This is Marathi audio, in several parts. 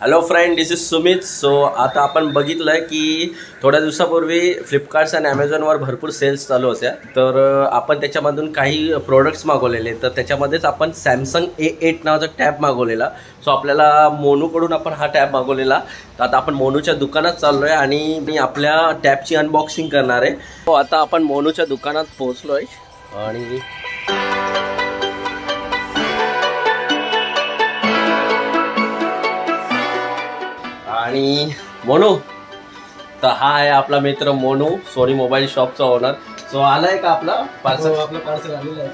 Hello friend, this is Sumit. So आता आपण बघितलं की थोड्या दिवसापूर्वी फ्लिपकार्ट्स आणि ॲमेझॉनवर भरपूर सेल्स चालू होत्या, तर आपण त्याच्यामधून काही प्रोडक्ट्स मागवलेले। तर त्याच्यामध्येच आपण सॅमसंग A8 नावाचा टॅब मागवलेला। सो आपल्याला मोनूकडून आपण हा टॅब मागवलेला। तर आता आपण मोनूच्या दुकानात चाललोय आणि मी आपल्या टॅबची अनबॉक्सिंग करणार आहे। तो आता आपण मोनूच्या दुकानात पोहोचलोय आणि मोनू, तर हा आहे आपला मित्र मोनू, सोनी मोबाईल शॉपचा ओनर। सो आलाय का आपला पार्सल? आपलं पार्सल आलेलं आहे।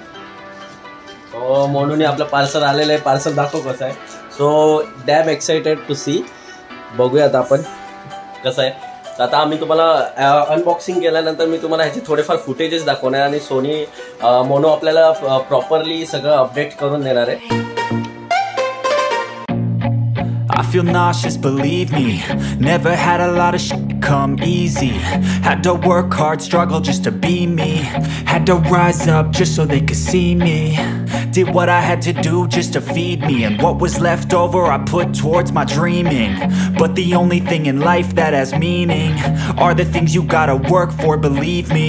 सो मोनूने आपलं पार्सल आलेलं आहे। पार्सल दाखव कसं आहे। So damn excited to see. बघूया आता आपण कसं आहे। तर आता आम्ही तुम्हाला अनबॉक्सिंग केल्यानंतर मी तुम्हाला ह्याचे थोडेफार फुटेजेस दाखवणार आणि सोनी मोनू आपल्याला प्रॉपरली सगळं अपडेट करून देणार आहे। I feel nauseous, believe me. Never had a lot of shit come easy. Had to work hard, struggle just to be me. Had to rise up just so they could see me. Did what I had to do just to feed me. And what was left over I put towards my dreaming. But the only thing in life that has meaning are the things you gotta work for, believe me.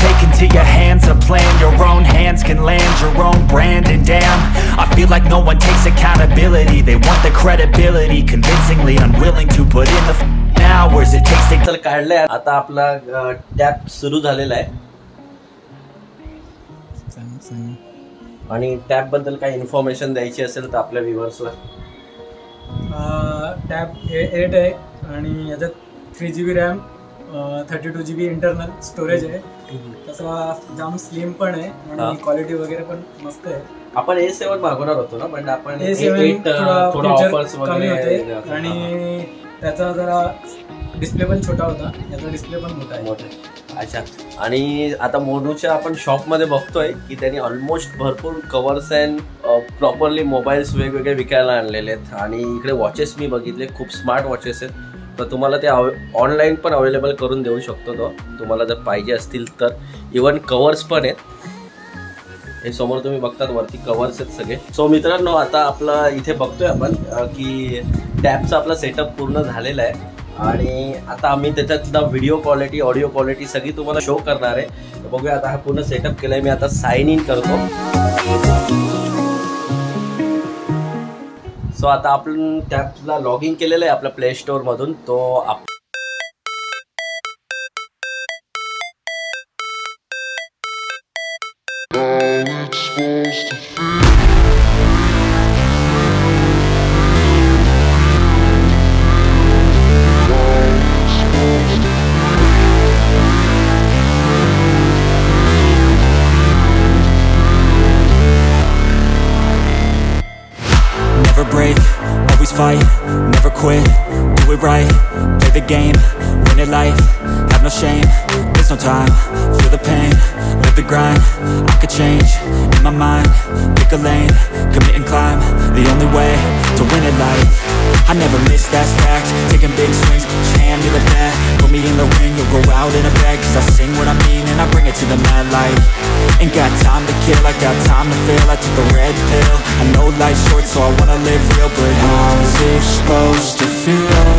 Take into your hands a plan, your own hands can land your own brand. And damn, I feel like no one takes accountability. They want the credibility, convincingly unwilling to put in the hours it takes to चल काढलंय। आता आपला टॅब सुरू झालेला आहे आणि टॅब बद्दल काही इन्फॉर्मेशन द्यायची असेल तर आपल्या व्ह्युअर्सला। टॅब A8 आहे आणि याच्यात 3GB RAM, 32GB internal storage आहे। तसा जाम स्लिम पण आहे आणि क्वालिटी वगैरे पण मस्त आहे। आपण A7 मागवणार होतो ना, पण आपण A7 थोडा ऑफर्स कमी होते आणि त्याचा जरा डिस्प्ले पण छोटा होता, याचा डिस्प्ले पण मोठा आहे। अच्छा, आणि आता मोनूच्या आपण शॉपमध्ये बघतोय की त्यांनी ऑलमोस्ट भरपूर कवर्स अँड प्रॉपरली मोबाईल्स वेगवेगळे विकायला आणलेले आहेत। आणि इकडे वॉचेस मी बघितले, खूप स्मार्ट वॉचेस आहेत। तर तुम्हाला ते ऑनलाईन पण अवेलेबल करून देऊ शकतो तो, तुम्हाला जर पाहिजे असतील तर। इवन कवर्स पण आहेत, हे समोर तुम्ही बघतात वरती कवर्स आहेत सगळे। सो मित्रांनो, आता आपला इथे बघतोय आपण की टॅबचा आपला सेटअप पूर्ण झालेला आहे आणि आता आम्ही त्याच्यातला व्हिडिओ क्वालिटी, ऑडिओ क्वालिटी सगळी तुम्हाला शो करणार आहे। तर बघूया आता हा पूर्ण सेटअप केलाय मी। आता साइन इन करतो। सो आता आपण टॅबला लॉग इन केलेलं आहे आपल्या प्ले स्टोर मधून। तो never break, always fight, never quit, do it right, play the game, win it life, have no shame, there's no time, feel the pain, live the grind, I could change, in my mind, pick a lane, commit and climb, the only way to win it life, I never miss, that's fact, taking big swings, put your hand to the bat, put me in the ring, you'll go out in a bag, cause I sing what I mean and I bring it to the mad light, ain't got time to kill, I got time to feel, I took the red pill, I know life's short so I wanna live real, but how's it supposed to feel?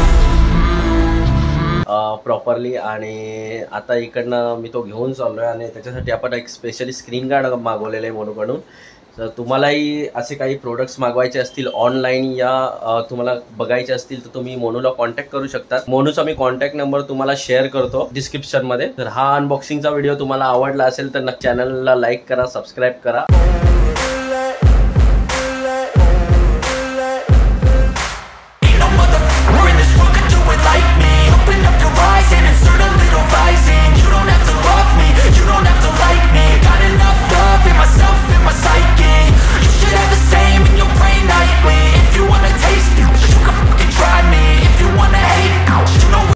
Properly. आणि आता इकडनं मी तो घेऊन चाललोय आणि त्याच्यासाठी आपण एक स्पेशली स्क्रीन गार्ड मागवलेलं आहे मोनूकडून। तर तुम्हालाही असे काही प्रोडक्ट्स मागवायचे असतील ऑनलाईन या तुम्हाला बघायचे असतील तर तुम्ही मोनूला कॉन्टॅक्ट करू शकता। मोनूचा मी कॉन्टॅक्ट नंबर तुम्हाला शेअर करतो डिस्क्रिप्शन मध्ये। तर हा अनबॉक्सिंगचा व्हिडिओ तुम्हाला आवडला असेल तर चॅनलला लाईक करा, सबस्क्राईब करा।